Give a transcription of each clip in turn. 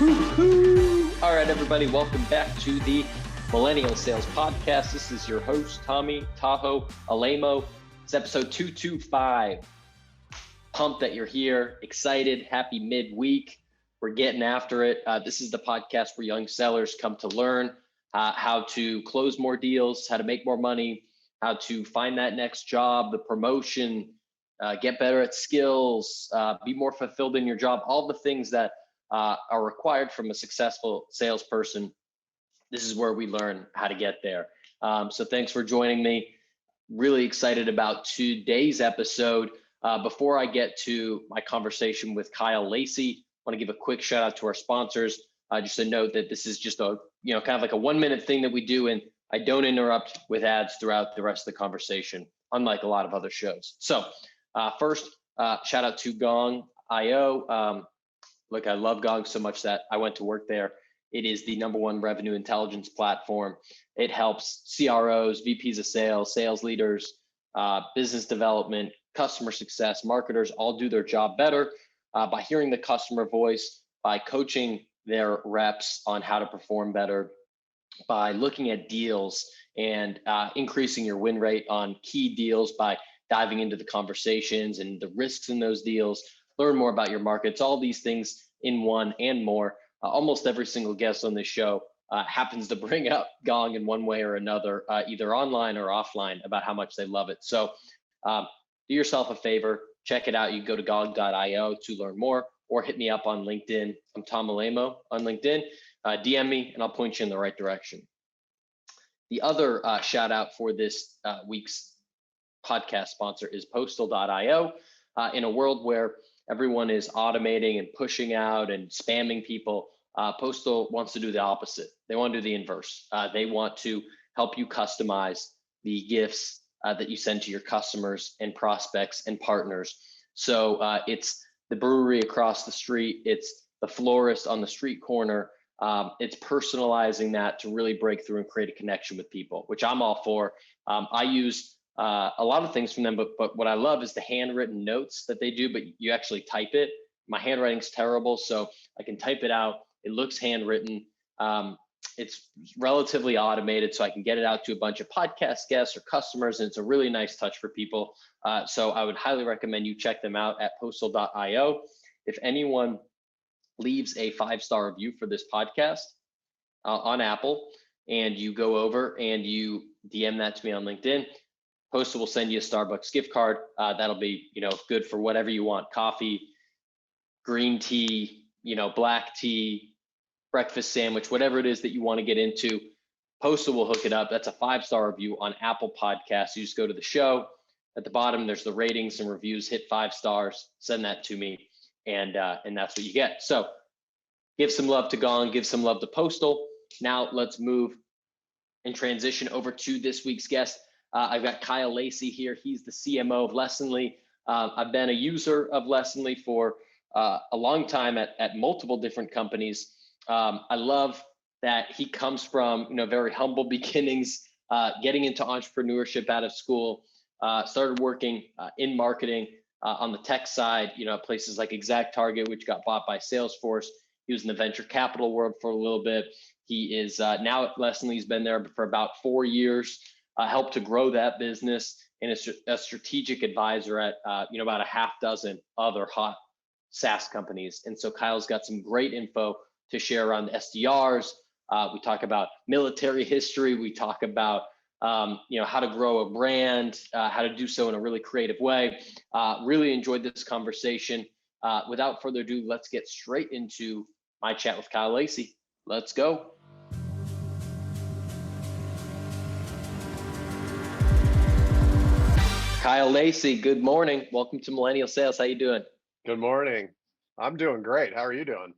All right, everybody, welcome back to the Millennial Sales Podcast. This is your host, Tommy Tahoe Alemo. It's episode 225. Pumped that you're here, excited, happy midweek. We're getting after it. This is the podcast where young sellers come to learn how to close more deals, how to make more money, how to find that next job, the promotion, get better at skills, be more fulfilled in your job, all the things that are required from a successful salesperson. This is where we learn how to get there. So thanks for joining me. Really excited about today's episode. Before I get to my conversation with Kyle Lacy, I want to give a quick shout out to our sponsors. Just a note that this is just a, kind of like a 1-minute thing that we do, and I don't interrupt with ads throughout the rest of the conversation, unlike a lot of other shows. So first, shout out to Gong.io. Look, I love Gong so much that I went to work there. It is the #1 revenue intelligence platform. It helps CROs, VPs of sales, sales leaders, business development, customer success, marketers all do their job better by hearing the customer voice, by coaching their reps on how to perform better, by looking at deals and increasing your win rate on key deals by diving into the conversations and the risks in those deals. Learn more about your markets, all these things in one and more. Almost every single guest on this show happens to bring up Gong in one way or another, either online or offline, about how much they love it. So do yourself a favor, check it out. You can go to Gong.io to learn more, or hit me up on LinkedIn. I'm Tom Alemo on LinkedIn. DM me and I'll point you in the right direction. The other shout out for this week's podcast sponsor is Postal.io. In a world where everyone is automating and pushing out and spamming people, Postal wants to do the opposite. They want to do the inverse. They want to help you customize the gifts that you send to your customers and prospects and partners. So it's the brewery across the street. It's the florist on the street corner. It's personalizing that to really break through and create a connection with people, which I'm all for. I use a lot of things from them, but what I love is the handwritten notes that they do, but you actually type it. My handwriting's terrible, so I can type it out. It looks handwritten. It's relatively automated, so I can get it out to a bunch of podcast guests or customers, and it's a really nice touch for people. So I would highly recommend you check them out at postal.io. If anyone leaves a 5-star review for this podcast on Apple, and you go over and you DM that to me on LinkedIn, Postal will send you a Starbucks gift card. That'll be, good for whatever you want: coffee, green tea, black tea, breakfast sandwich, whatever it is that you want to get into. Postal will hook it up. That's a 5-star review on Apple Podcasts. You just go to the show. At the bottom, there's the ratings and reviews. Hit 5 stars, send that to me, and that's what you get. So give some love to Gong, give some love to Postal. Now let's move and transition over to this week's guest. I've got Kyle Lacy here. He's the CMO of Lessonly. I've been a user of Lessonly for a long time at multiple different companies. I love that he comes from very humble beginnings, getting into entrepreneurship out of school, started working in marketing on the tech side, places like ExactTarget, which got bought by Salesforce. He was in the venture capital world for a little bit. He is now at Lessonly. He's been there for about 4 years. Helped to grow that business, and is a strategic advisor at about a half dozen other hot SaaS companies. And so Kyle's got some great info to share around the SDRs. We talk about military history. We talk about how to grow a brand, how to do so in a really creative way. Really enjoyed this conversation. Without further ado, let's get straight into my chat with Kyle Lacy. Let's go. Kyle Lacy, good morning. Welcome to Millennial Sales. How you doing? Good morning. I'm doing great. How are you doing?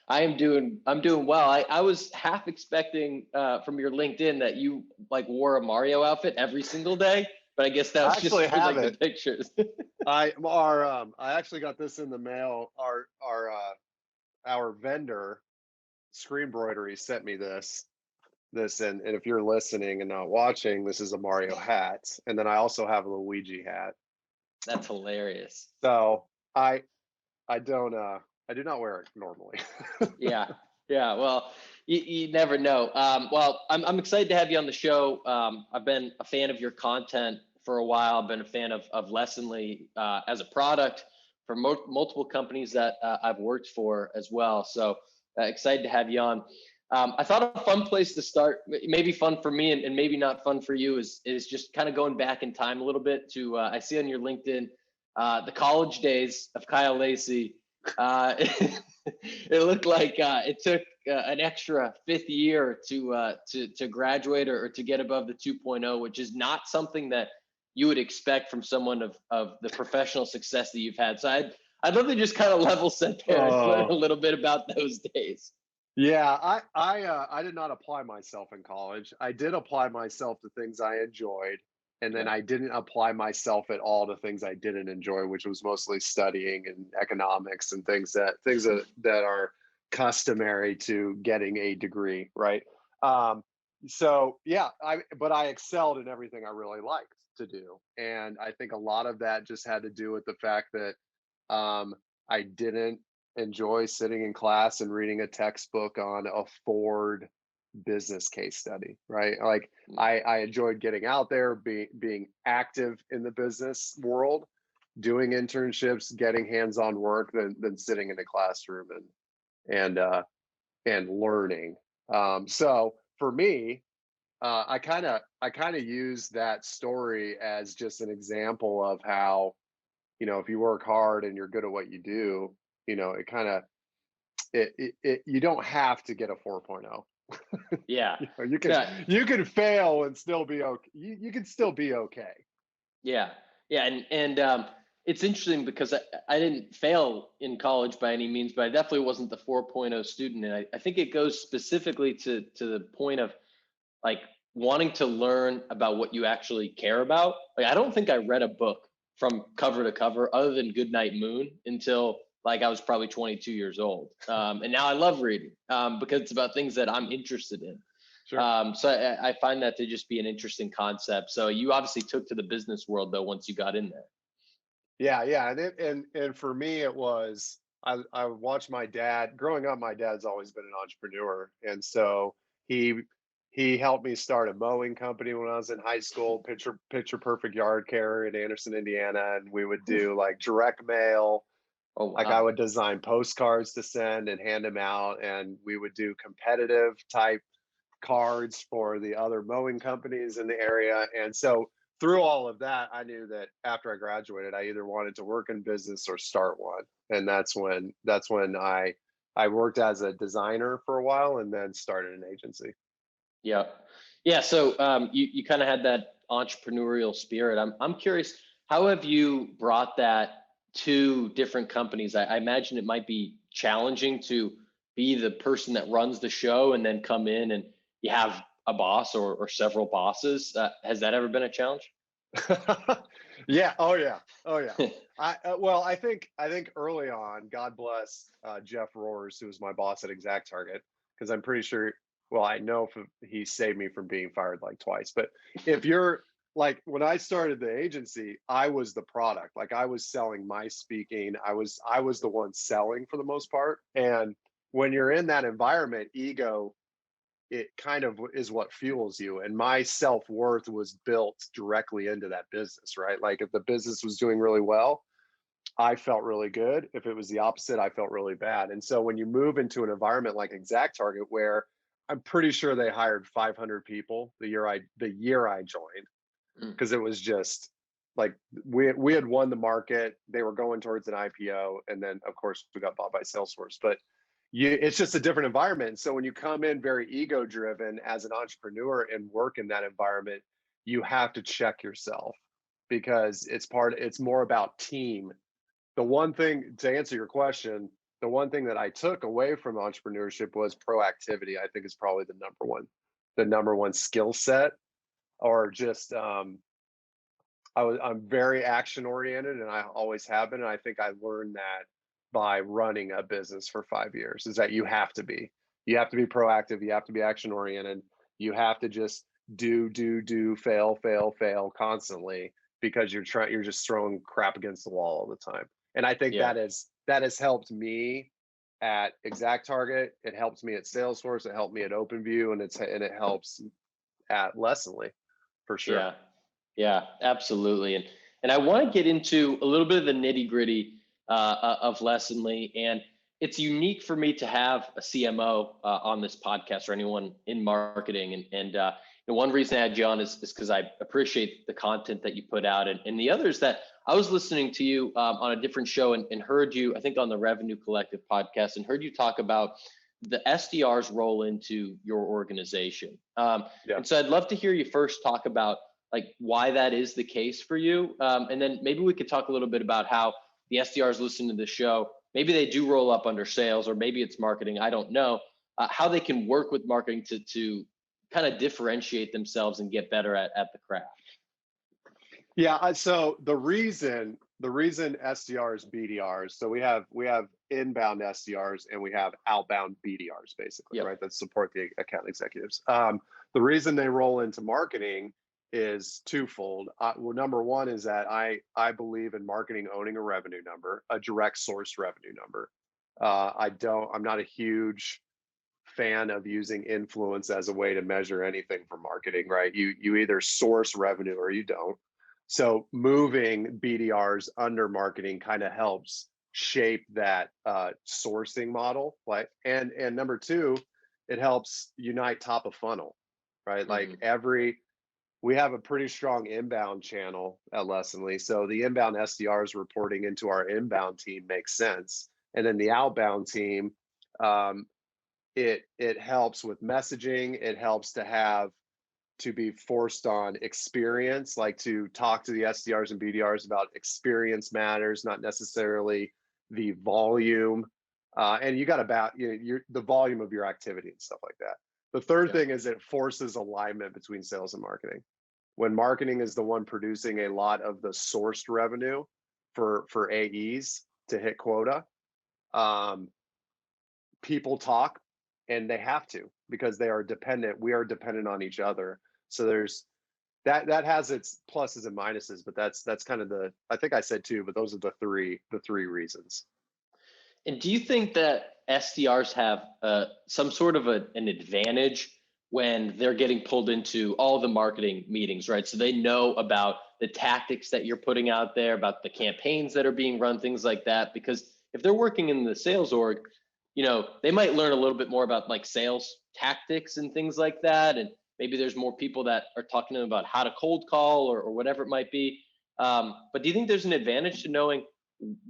I'm doing well. I was half expecting from your LinkedIn that you wore a Mario outfit every single day, but I guess that was just for the pictures. I actually got this in the mail. Our vendor, Screenbroidery, sent me this. And if you're listening and not watching, this is a Mario hat, and then I also have a Luigi hat. That's hilarious. So I don't I do not wear it normally. Yeah. Yeah. Well, you never know. Well, I'm excited to have you on the show. I've been a fan of your content for a while. I've been a fan of Lessonly as a product for multiple companies that I've worked for as well. So excited to have you on. I thought a fun place to start, maybe fun for me and maybe not fun for you, is just kind of going back in time a little bit to, I see on your LinkedIn, the college days of Kyle Lacy. It looked like it took an extra fifth year to graduate or to get above the 2.0, which is not something that you would expect from someone of the professional success that you've had. So I'd love to just kind of level set there and learn a little bit about those days. Yeah, I did not apply myself in college. I did apply myself to things I enjoyed, and then Yeah. I didn't apply myself at all to things I didn't enjoy, which was mostly studying and economics and things that are customary to getting a degree, right? Um, so yeah, but I excelled in everything I really liked to do, and I think a lot of that just had to do with the fact that I didn't enjoy sitting in class and reading a textbook on a Ford business case study, right? Like Mm. I enjoyed getting out there, being active in the business world, doing internships, getting hands-on work than sitting in a classroom and and learning. So for me, I kind of use that story as just an example of how, if you work hard and you're good at what you do, it kind of you don't have to get a 4.0. Yeah. You can Yeah. fail and still be okay. You can still be okay. Yeah, yeah, and it's interesting because I didn't fail in college by any means, but I definitely wasn't the 4.0 student, and I think it goes specifically to the point of like wanting to learn about what you actually care about. Like I don't think I read a book from cover to cover other than Goodnight Moon until like I was probably 22 years old, and now I love reading because it's about things that I'm interested in. Sure. So I find that to just be an interesting concept. So you obviously took to the business world though once you got in there. Yeah, yeah, and for me it was I watched my dad growing up. My dad's always been an entrepreneur, and so he he helped me start a mowing company when I was in high school, picture perfect yard care in Anderson, Indiana, and we would Oof. do like direct mail. Oh Like I wow. would design postcards to send and hand them out, and we would do competitive type cards for the other mowing companies in the area. And so through all of that, I knew that after I graduated, I either wanted to work in business or start one. And that's when I worked as a designer for a while and then started an agency. Yeah. Yeah. So you kind of had that entrepreneurial spirit. I'm curious, how have you brought that to different companies? I imagine it might be challenging to be the person that runs the show and then come in and you have a boss or several bosses. Has that ever been a challenge? Yeah. Oh yeah. Oh yeah. Well, I think early on, God bless Jeff Roars, who was my boss at Exact Target, because I'm pretty sure. Well, I know if he saved me from being fired like twice. But if you're like when I started the agency, I was the product. Like I was selling my speaking. I was the one selling for the most part. And when you're in that environment, ego, it kind of is what fuels you. And my self-worth was built directly into that business, right? Like if the business was doing really well, I felt really good. If it was the opposite, I felt really bad. And so when you move into an environment like Exact Target, where I'm pretty sure they hired 500 people the year I joined, Mm. because it was just like we had won the market. They were going towards an IPO, and then of course we got bought by Salesforce. But it's just a different environment. So when you come in very ego driven as an entrepreneur and work in that environment, you have to check yourself, because it's more about team. The one thing, to answer your question, the one thing that I took away from entrepreneurship was proactivity. I think is probably the number one skill set, or just I'm very action oriented, and I always have been. And I think I learned that by running a business for 5 years, is that you have to be proactive, you have to be action oriented, you have to just do, fail, fail, fail constantly, because you're just throwing crap against the wall all the time. And I think Yeah. that has helped me at ExactTarget. It helps me at Salesforce. It helped me at OpenView, and it helps at Lessonly for sure. Yeah, yeah, absolutely. And I want to get into a little bit of the nitty gritty of Lessonly, and it's unique for me to have a CMO on this podcast or anyone in marketing. And one reason I had you on is because I appreciate the content that you put out, and the other is that I was listening to you on a different show and heard you, I think, on the Revenue Collective podcast, and heard you talk about the SDR's role into your organization. Yeah. And so I'd love to hear you first talk about like why that is the case for you. And then maybe we could talk a little bit about how the SDRs listen to the show. Maybe they do roll up under sales, or maybe it's marketing. I don't know how they can work with marketing to kind of differentiate themselves and get better at the craft. Yeah. So the reason SDRs, BDRs, so we have inbound SDRs and we have outbound BDRs, basically, Yep. right? That support the account executives. The reason they roll into marketing is twofold. Well, number one is that I believe in marketing owning a revenue number, a direct source revenue number. I'm not a huge fan of using influence as a way to measure anything for marketing, right? You either source revenue or you don't. So moving BDRs under marketing kind of helps shape that sourcing model, right? And number two, it helps unite top of funnel, right? Like we have a pretty strong inbound channel at Lessonly. So the inbound SDRs reporting into our inbound team makes sense. And then the outbound team, it helps with messaging. It helps to be forced on experience, like to talk to the SDRs and BDRs about experience matters, not necessarily the volume. And you got about the volume of your activity and stuff like that. The third thing is it forces alignment between sales and marketing. When marketing is the one producing a lot of the sourced revenue for AEs to hit quota, people talk, and they have to, because they are dependent. We are dependent on each other. So there's that has its pluses and minuses, but that's kind of I think I said two, but those are the three reasons. And do you think that SDRs have some sort of an advantage when they're getting pulled into all the marketing meetings, right? So they know about the tactics that you're putting out there, about the campaigns that are being run, things like that. Because if they're working in the sales org, they might learn a little bit more about like sales tactics and things like that. And maybe there's more people that are talking to them about how to cold call or whatever it might be. But do you think there's an advantage to knowing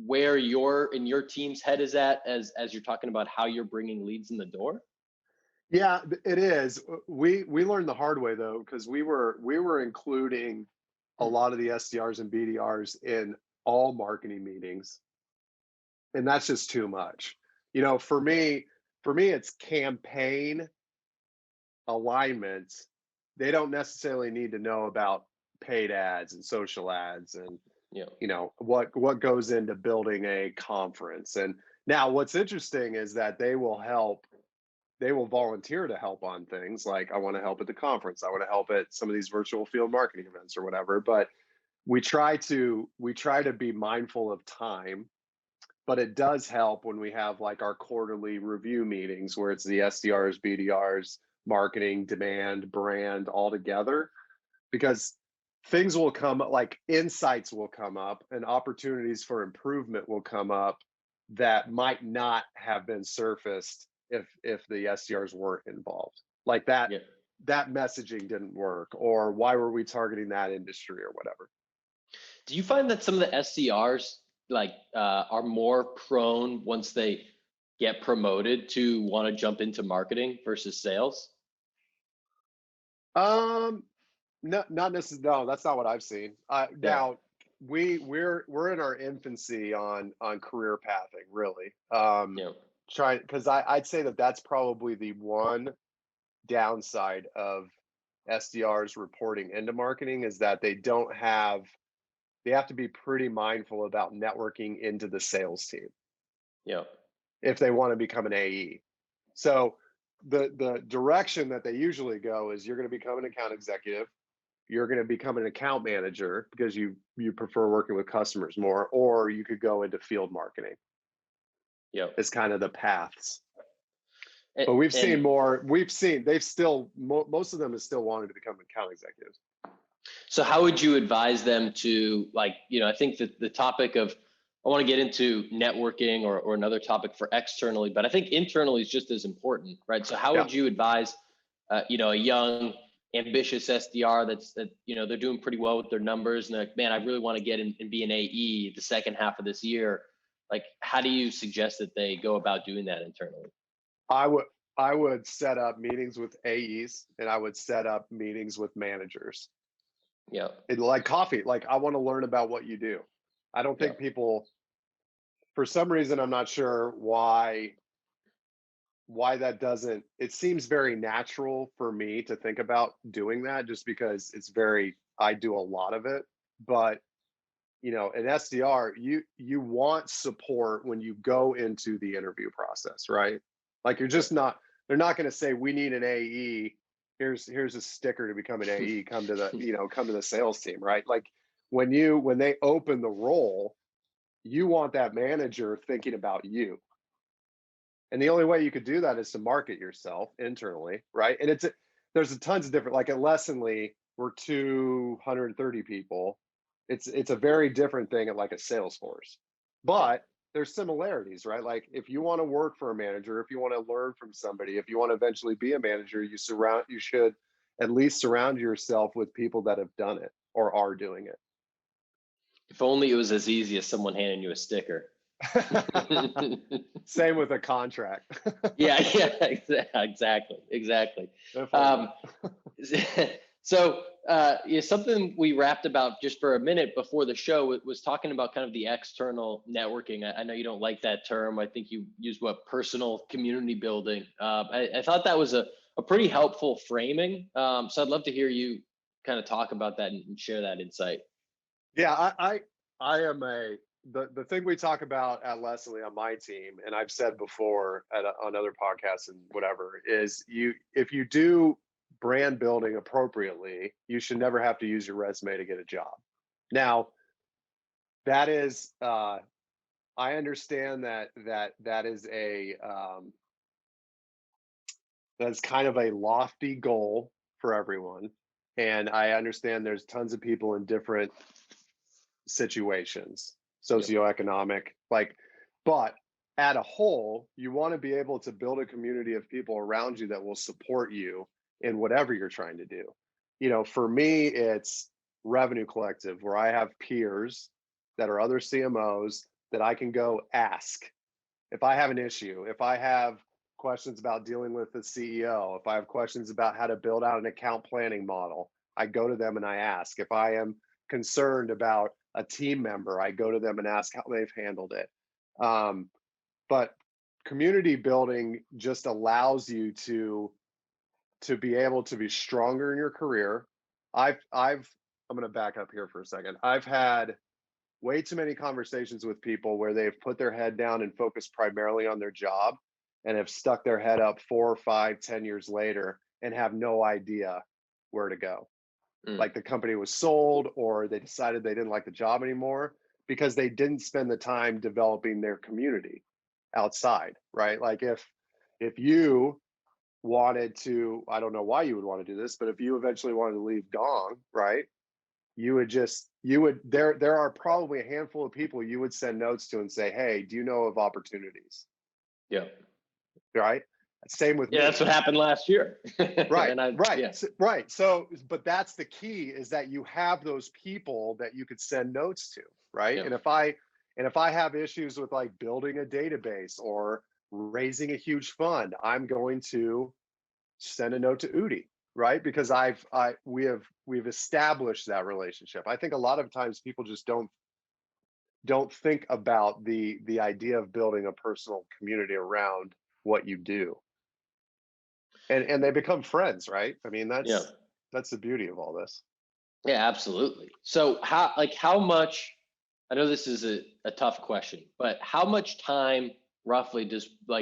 where your team's head is at as you're talking about how you're bringing leads in the door? Yeah, it is. We learned the hard way though, because we were including a lot of the SDRs and BDRs in all marketing meetings, and that's just too much. For me, it's campaign alignment. They don't necessarily need to know about paid ads and social ads and what goes into building a conference. And now what's interesting is that they will volunteer to help on things like, I want to help at the conference, I want to help at some of these virtual field marketing events or whatever. But we try to be mindful of time. But it does help when we have like our quarterly review meetings where it's the SDRs, BDRs, marketing, demand, brand all together, because things will come up, like insights will come up and opportunities for improvement will come up that might not have been surfaced if the SDRs weren't involved. Like that messaging didn't work, or why were we targeting that industry or whatever. Do you find that some of the SDRs are more prone once they get promoted to want to jump into marketing versus sales? No, not necessarily. No, that's not what I've seen. Now we're in our infancy on career pathing, really. Because I'd say that's probably the one downside of SDRs reporting into marketing, is that they have to be pretty mindful about networking into the sales team. If they want to become an AE. So the direction that they usually go is, you're going to become an account executive, you're going to become an account manager because you prefer working with customers more, or you could go into field marketing. Yep. as kind of the paths. And, But we've and seen more. We've seen they've still most of them is still wanting to become account executives. so how would you advise them to, like, I think that the topic of, I want to get into networking or another topic for externally, but I think internally is just as important, right? So how Yeah. would you advise, a young, ambitious SDR that they're doing pretty well with their numbers and they're like, man, I really want to get in and be an AE the second half of this year. Like, how do you suggest that they go about doing that internally? I would set up meetings with AEs and I would set up meetings with managers. Yeah. Like coffee. Like, I want to learn about what you do. I don't think people, for some reason, I'm not sure why that doesn't, it seems very natural for me to think about doing that just because I do a lot of it. But an SDR, you want support when you go into the interview process, right? Like, they're not going to say, we need an AE. Here's a sticker to become an AE. Come to the sales team, right? Like, when they open the role, you want that manager thinking about you. And the only way you could do that is to market yourself internally, right? And there's tons of different, like at Lessonly, we're 230 people. It's a very different thing at like a Salesforce, but there's similarities, right? Like, if you want to work for a manager, if you want to learn from somebody, if you want to eventually be a manager, you should at least surround yourself with people that have done it or are doing it. If only it was as easy as someone handing you a sticker. Same with a contract. yeah, exactly. So something we wrapped about just for a minute before the show was talking about kind of the external networking. I know you don't like that term. I think you used personal community building. I thought that was a pretty helpful framing. So I'd love to hear you kind of talk about that and share that insight. Yeah, I am the thing we talk about at Leslie on my team, and I've said before on other podcasts and whatever, is if you do brand building appropriately, you should never have to use your resume to get a job. Now, that is, I understand that is that's kind of a lofty goal for everyone, and I understand there's tons of people in different situations, socioeconomic, but at a whole, you want to be able to build a community of people around you that will support you in whatever you're trying to do. For me, it's Revenue Collective, where I have peers that are other CMOs that I can go ask if I have an issue, if I have questions about dealing with the CEO, if I have questions about how to build out an account planning model, I go to them and I ask. If I am concerned about a team member, I go to them and ask how they've handled it. But community building just allows you to be able to be stronger in your career. I'm going to back up here for a second. I've had way too many conversations with people where they've put their head down and focused primarily on their job and have stuck their head up 4 or 5, 10 years later and have no idea where to go. Like, the company was sold, or they decided they didn't like the job anymore because they didn't spend the time developing their community outside, right? Like, if you wanted to, I don't know why you would want to do this, but if you eventually wanted to leave Gong, right, there are probably a handful of people you would send notes to and say, hey, do you know of opportunities? Yeah. Right. Same with me. That's what happened last year. Right. Right. So, but that's the key, is that you have those people that you could send notes to. Right. Yeah. And if I have issues with like building a database or raising a huge fund, I'm going to send a note to Udi, right? Because we've established that relationship. I think a lot of times people just don't think about the idea of building a personal community around what you do. And they become friends, right? I mean, that's the beauty of all this. Yeah, absolutely. So how much, I know this is a tough question, but how much time roughly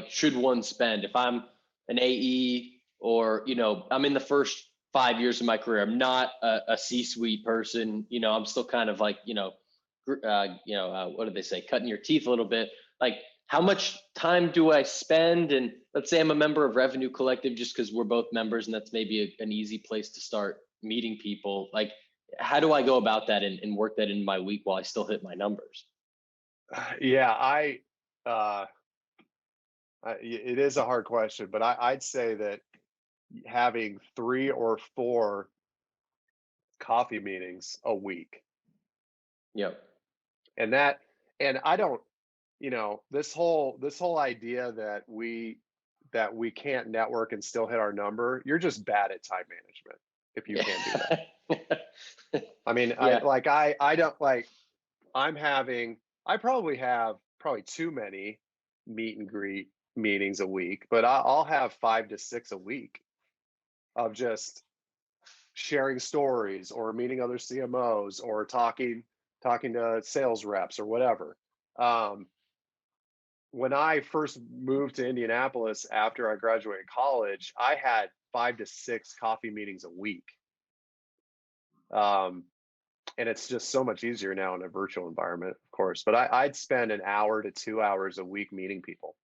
should one spend if I'm an AE, or, I'm in the first 5 years of my career, I'm not a C-suite person, I'm still kind of like, what do they say, cutting your teeth a little bit. Like, how much time do I spend? And let's say I'm a member of Revenue Collective, just because we're both members, and that's maybe an easy place to start meeting people. Like, how do I go about that and work that in my week while I still hit my numbers? Yeah, uh, it is a hard question, but I'd say that having 3 or 4 coffee meetings a week, Yep. and that, and I don't, this whole idea that we can't network and still hit our number, you're just bad at time management if you can't do that. I mean, Yeah. I don't like, I probably have too many meet and greet meetings a week, but I'll have 5 to 6 a week of just sharing stories or meeting other CMOs or talking to sales reps or whatever. Um, when I first moved to Indianapolis after I graduated college, I had 5 to 6 coffee meetings a week. Um, and it's just so much easier now in a virtual environment, of course. But I'd spend an hour to 2 hours a week meeting people.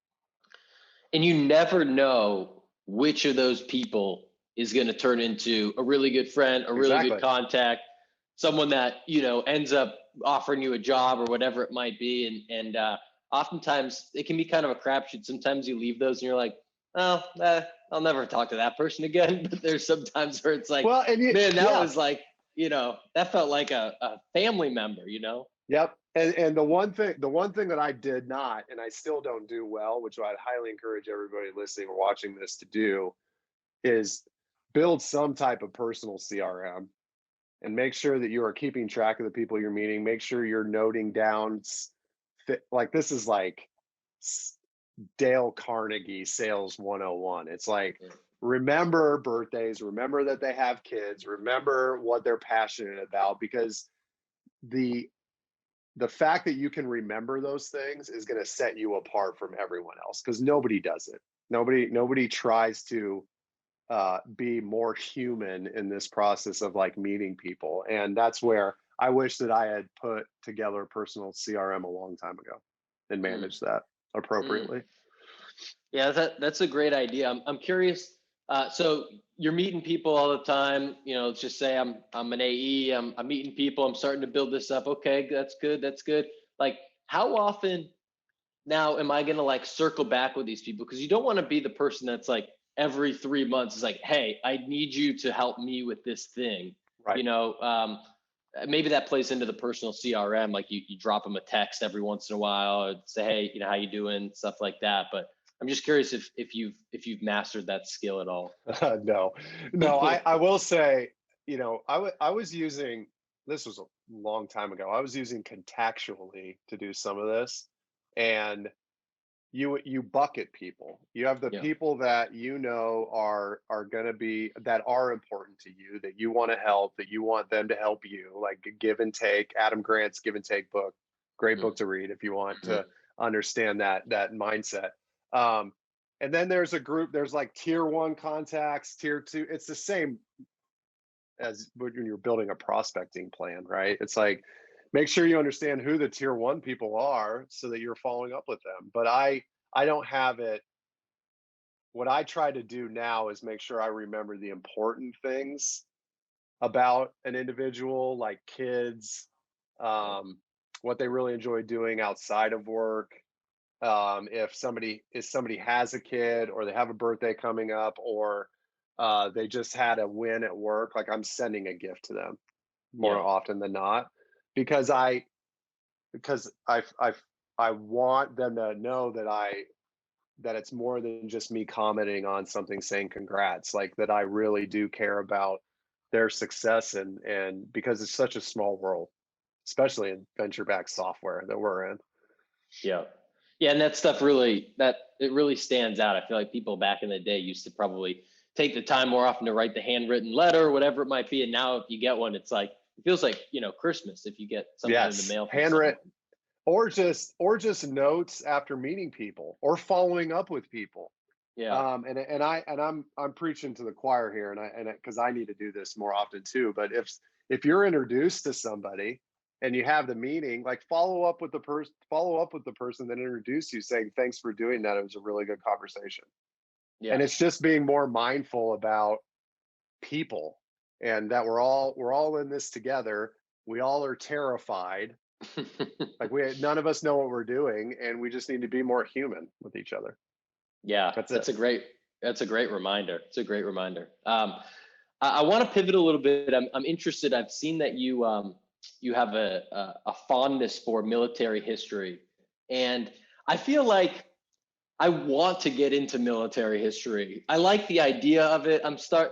And you never know which of those people is going to turn into a really good friend, a really good Exactly. contact, someone that, ends up offering you a job or whatever it might be. And oftentimes it can be kind of a crapshoot. Sometimes you leave those and you're like, oh, I'll never talk to that person again. But there's sometimes where it's like, Well, man, that yeah, was like, that felt like a family member. yep. And the one thing that I did not, and I still don't do well, which I'd highly encourage everybody listening or watching this to do, is build some type of personal CRM and make sure that you are keeping track of the people you're meeting. Make sure you're noting down, like this is like Dale Carnegie Sales 101. It's like, Yeah. remember birthdays, remember that they have kids, remember what they're passionate about, because the the fact that you can remember those things is going to set you apart from everyone else, because nobody does it. Nobody tries to be more human in this process of like meeting people, and that's where I wish that I had put together a personal CRM a long time ago and Mm, managed that mm. appropriately. Yeah, that's a great idea. I'm curious. So you're meeting people all the time. Let's just say I'm an AE. I'm meeting people. I'm starting to build this up. Okay, that's good. That's good. Like, how often now am I gonna like circle back with these people? Because you don't want to be the person that's like every 3 months is like, hey, I need you to help me with this thing. Right. You know, maybe that plays into the personal CRM. Like you drop them a text every once in a while, or say, hey, how you doing, stuff like that. But I'm just curious if you've mastered that skill at all. No, no, I will say, I was using, this was a long time ago. I was using Contactually to do some of this, and you bucket people. You have the Yeah. people that are going to be, that are important to you, that you want to help, that you want them to help you, like Give and Take, Adam Grant's Give and Take book, great book to read if you want Mm-hmm. to understand that mindset. Um, and then there's a group, there's like tier 1 contacts, tier 2. It's the same as when you're building a prospecting plan, right? It's like, make sure you understand who the tier 1 people are so that you're following up with them. But I don't have it. What I try to do now is make sure I remember the important things about an individual, like kids, um, what they really enjoy doing outside of work. If somebody has a kid, or they have a birthday coming up, or they just had a win at work, like I'm sending a gift to them more Yeah. often than not, because I want them to know that it's more than just me commenting on something saying congrats, like that I really do care about their success, and because it's such a small world, especially in venture backed software that we're in. Yeah. Yeah. And that stuff it really stands out. I feel like people back in the day used to probably take the time more often to write the handwritten letter, whatever it might be. And now if you get one, it's like, it feels like, Christmas if you get something in the Yes, mail from someone. handwritten, or just notes after meeting people or following up with people. Yeah. I'm preaching to the choir here, and because I need to do this more often too. But if you're introduced to somebody, and you have the meeting, like follow up with the person that introduced you, saying thanks for doing that. It was a really good conversation. Yeah. And it's just being more mindful about people, and that we're all in this together. We all are terrified. Like none of us know what we're doing, and we just need to be more human with each other. Yeah, That's it. That's a great reminder. It's a great reminder. I want to pivot a little bit. I'm interested. I've seen that you have a fondness for military history, and I feel like I want to get into military history. I like the idea of it.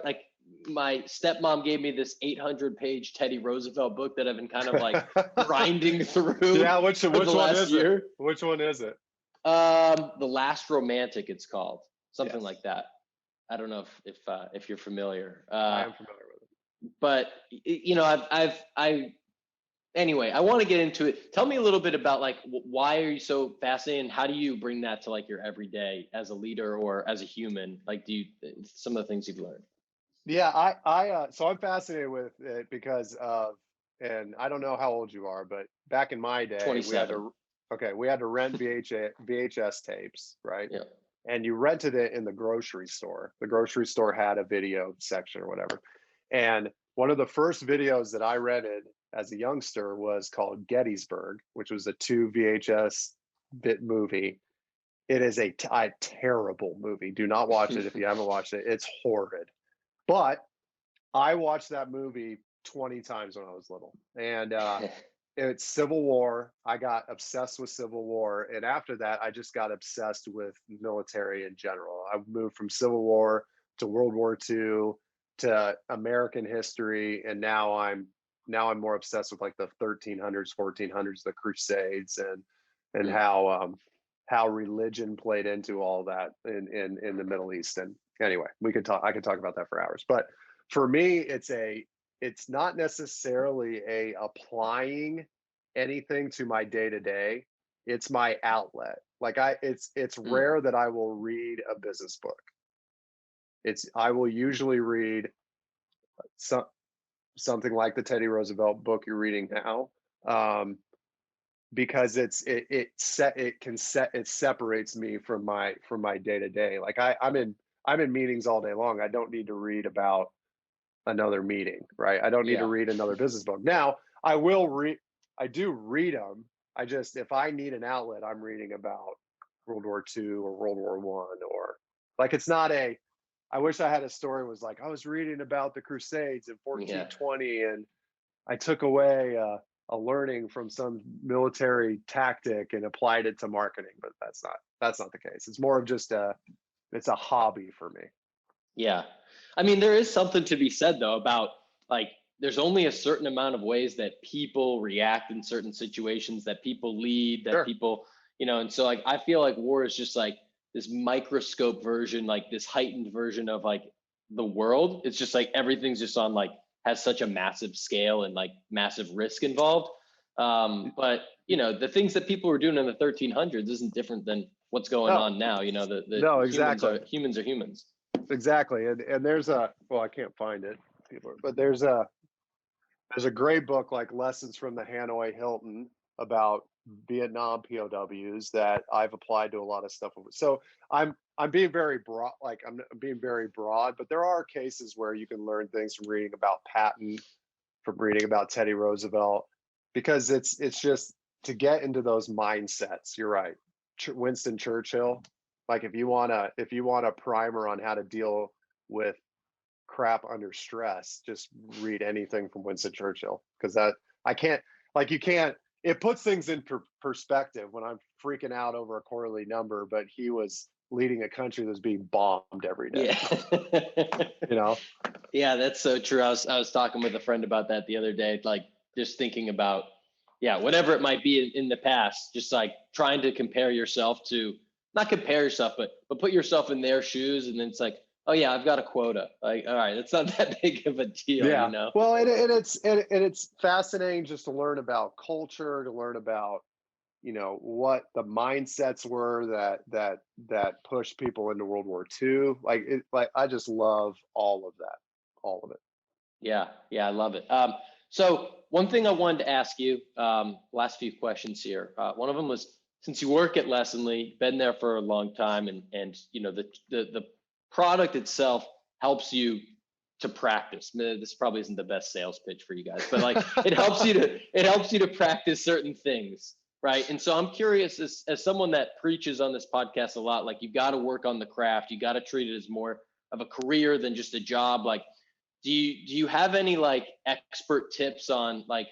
Like my stepmom gave me this 800-page Teddy Roosevelt book that I've been kind of like grinding through. Yeah, which one is year. it? Which one is it? The Last Romantic, it's called, something Yes. like that. I don't know if you're familiar. I am familiar with it. But anyway, I want to get into it. Tell me a little bit about like why are you so fascinated, and how do you bring that to like your everyday as a leader or as a human? Like, some of the things you've learned? Yeah, so I'm fascinated with it because of, and I don't know how old you are, but back in my day, 27. we had to rent VHS tapes, right? Yeah. And you rented it in the grocery store. The grocery store had a video section or whatever. And one of the first videos that I rented as a youngster was called Gettysburg, which was a 2 VHS bit movie. It is a terrible movie. Do not watch it if you haven't watched it. It's horrid. But I watched that movie 20 times when I was little. And it's Civil War. I got obsessed with Civil War. And after that, I just got obsessed with military in general. I moved from Civil War to World War II to American history. And now I'm more obsessed with like the 1300s, 1400s, the Crusades, and how religion played into all that in the Middle East. And anyway, I could talk about that for hours. But for me, it's not necessarily applying anything to my day to day. It's my outlet. Like it's rare that I will read a business book. I will usually read something like the Teddy Roosevelt book you're reading now, because it separates me from my day to day. Like I'm in meetings all day long. I don't need to read about another meeting, right? I don't need to read another business book. Now, I do read them. If I need an outlet, I'm reading about World War II or World War I, or like, it's not I wish I had a story was like, I was reading about the Crusades in 1420 and I took away a learning from some military tactic and applied it to marketing, but that's not the case. It's more of just it's a hobby for me. Yeah. I mean, there is something to be said though about like there's only a certain amount of ways that people react in certain situations, that people lead, that Sure. people, and so like I feel like war is just like this microscope version, like this heightened version of like the world. It's just like everything's just on like has such a massive scale and like massive risk involved. But the things that people were doing in the 1300s isn't different than what's going on now. No, exactly. Humans are humans. Exactly. And there's I can't find it, but there's a great book like Lessons from the Hanoi Hilton about Vietnam POWs that I've applied to a lot of stuff. So I'm being very broad, but there are cases where you can learn things from reading about Patton, from reading about Teddy Roosevelt, because it's just to get into those mindsets. You're right. Winston Churchill, like if you want a primer on how to deal with crap under stress, just read anything from Winston Churchill, because it puts things in perspective when I'm freaking out over a quarterly number, but he was leading a country that's being bombed every day. Yeah. Yeah, that's so true. I was talking with a friend about that the other day, like just thinking about, whatever it might be in the past, just like trying to compare yourself to, not compare yourself, but put yourself in their shoes. And then it's like, oh yeah, I've got a quota. Like, all right, it's not that big of a deal, Yeah. Well, and it's fascinating just to learn about culture, to learn about, what the mindsets were that pushed people into World War II. Like I just love all of that, all of it. Yeah, I love it. So one thing I wanted to ask you, last few questions here. One of them was, since you work at Lessonly, been there for a long time, and the product itself helps you to practice. This probably isn't the best sales pitch for you guys, but like it helps you to practice certain things, right? And so I'm curious, as someone that preaches on this podcast a lot, like you got to work on the craft, you got to treat it as more of a career than just a job. Like, do you have any like expert tips on like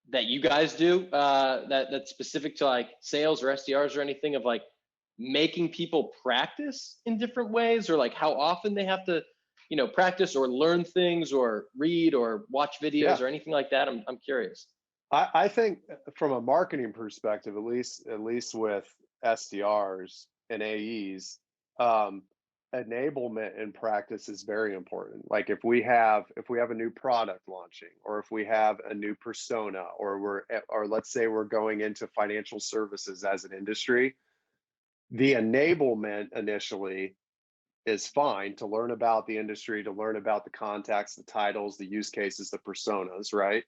that you guys do that's specific to like sales or SDRs or anything, of like making people practice in different ways, or like how often they have to practice or learn things or read or watch videos Yeah. or anything like that? I'm curious. I think from a marketing perspective, at least with SDRs and AEs, enablement and practice is very important. Like if we have a new product launching, or if we have a new persona, or let's say we're going into financial services as an industry, the enablement initially is fine to learn about the industry, to learn about the contacts, the titles, the use cases, the personas, right?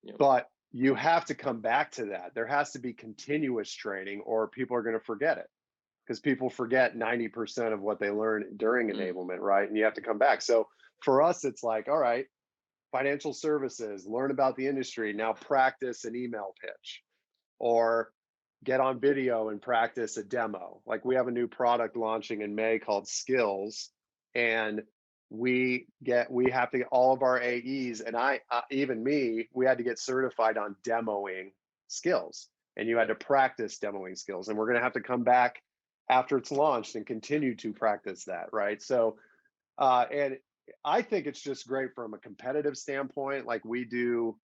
Yep. But you have to come back to that. There has to be continuous training, or people are going to forget it, because people forget 90% of what they learn during enablement, right? And you have to come back. So for us, it's like, all right, financial services, learn about the industry, now practice an email pitch, or get on video and practice a demo. Like we have a new product launching in May called Skills, and we have to get all of our AEs, and even me, we had to get certified on demoing skills, and you had to practice demoing skills, and we're going to have to come back after it's launched and continue to practice that, right? So and I think it's just great from a competitive standpoint. Like we do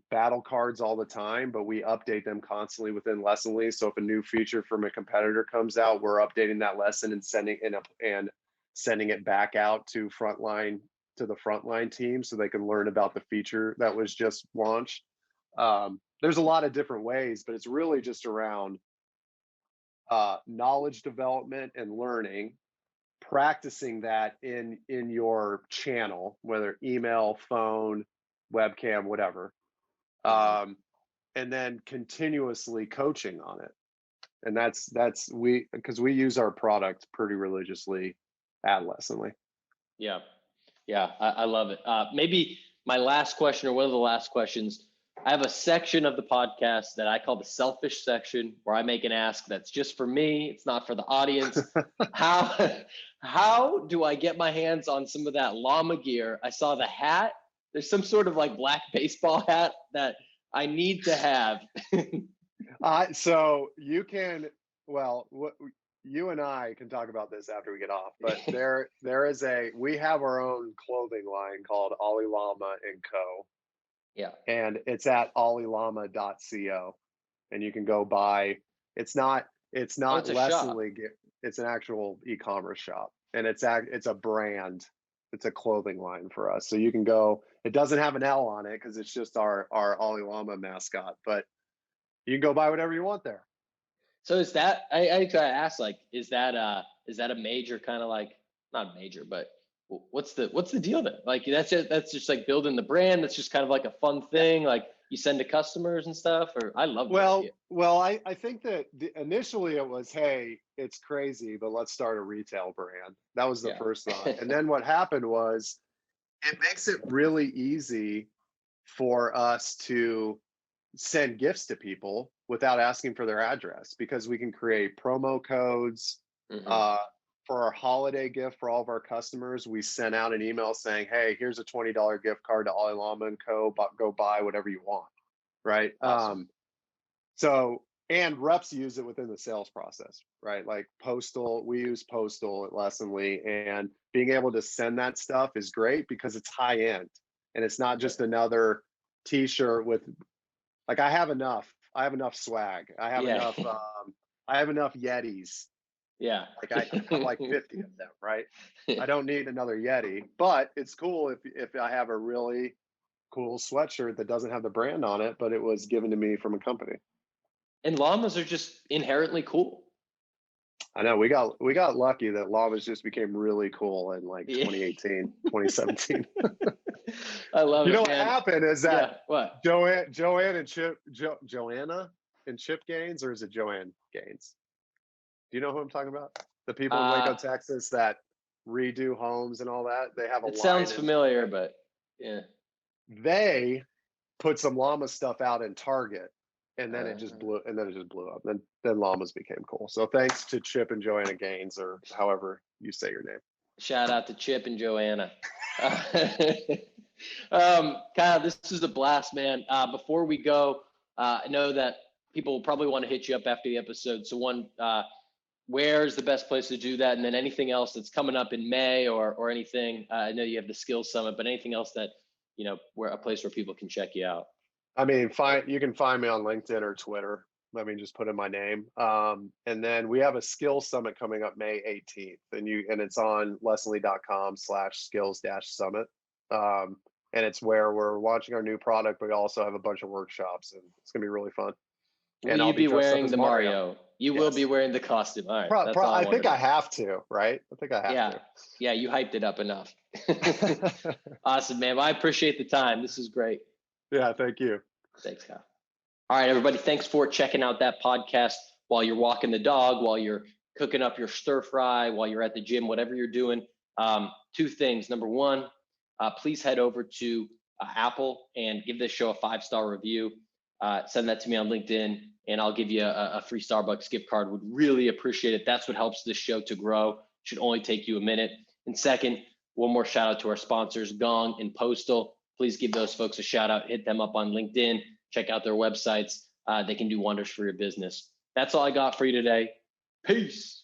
battle cards all the time, but we update them constantly within Lessonly. So if a new feature from a competitor comes out, we're updating that lesson and sending it back out to the frontline team so they can learn about the feature that was just launched. There's a lot of different ways, but it's really just around knowledge development and learning, practicing that in your channel, whether email, phone, webcam, whatever, and then continuously coaching on it. And because we use our product pretty religiously at Lessonly. Yeah. I love it. Maybe my last question, or one of the last questions. I have a section of the podcast that I call the selfish section, where I make an ask that's just for me. It's not for the audience. How do I get my hands on some of that llama gear? I saw the hat. There's some sort of like black baseball hat that I need to have. So you can, you and I can talk about this after we get off, but we have our own clothing line called Ollie Llama and Co. Yeah. And it's at ollielllama.co, and you can go buy. It's not Lessonly. It's an actual e-commerce shop, and it's a brand. It's a clothing line for us. So you can go. It doesn't have an L on it because it's just our Ollie Llama mascot, but you can go buy whatever you want there. So is that, I try to ask, like, is that a major kind of like, not major, but what's the deal there? Like that's just like building the brand. That's just kind of like a fun thing. Like you send to customers and stuff. Or I love that idea. I think that initially it was, hey, it's crazy, but let's start a retail brand. That was the first thought. And then what happened was, it makes it really easy for us to send gifts to people without asking for their address, because we can create promo codes. For our holiday gift for all of our customers, we sent out an email saying, hey, here's a $20 gift card to Ollie Llama and Co. But go buy whatever you want, right? Awesome. And reps use it within the sales process, right? Like we use Postal at Lessonly, and being able to send that stuff is great because it's high end, and it's not just another t-shirt with, like, I have enough swag. I have enough Yetis. Yeah. Like I have like 50 of them, right? I don't need another Yeti, but it's cool if I have a really cool sweatshirt that doesn't have the brand on it, but it was given to me from a company. And llamas are just inherently cool. I know we got lucky that llamas just became really cool in like Yeah. 2018, 2017. I love You it, know what man. happened is Yeah, that what? Joanna and Chip Gaines, or is it Joanne Gaines? Do you know who I'm talking about? The people in Waco, Uh, Texas that redo homes and all that. They have a it line sounds in familiar, but yeah. they put some llama stuff out in Target, and then Uh, it just blew up. Then llamas became cool. So thanks to Chip and Joanna Gaines, or however you say your name. Shout out to Chip and Joanna. Kyle, this is a blast, man. Before we go, I know that people will probably want to hit you up after the episode. So one, where's the best place to do that? And then anything else that's coming up in May or anything, I know you have the Skills Summit, but anything else that, where a place where people can check you out. I mean, you can find me on LinkedIn or Twitter. Let me just put in my name. And then we have a skills summit coming up May 18th, and it's on leslie.com/skills-summit. And it's where we're launching our new product, but we also have a bunch of workshops, and it's gonna be really fun. Will And you I'll be be dressed up wearing as the Mario? You will be Yes. wearing the costume. All right, that's all I I wanted think I to know. have to, right? I think I have Yeah, you hyped it up enough. to. Awesome, man. Well, I appreciate the time. This is great. Yeah, thank you. Thanks, Kyle. All right, everybody. Thanks for checking out that podcast while you're walking the dog, while you're cooking up your stir fry, while you're at the gym, whatever you're doing. Two things. Number one, please head over to Apple and give this show a 5-star review. Send that to me on LinkedIn, and I'll give you a free Starbucks gift card. Would really appreciate it. That's what helps this show to grow. Should only take you a minute. And second, one more shout out to our sponsors, Gong and Postal. Please give those folks a shout out. Hit them up on LinkedIn. Check out their websites. They can do wonders for your business. That's all I got for you today. Peace.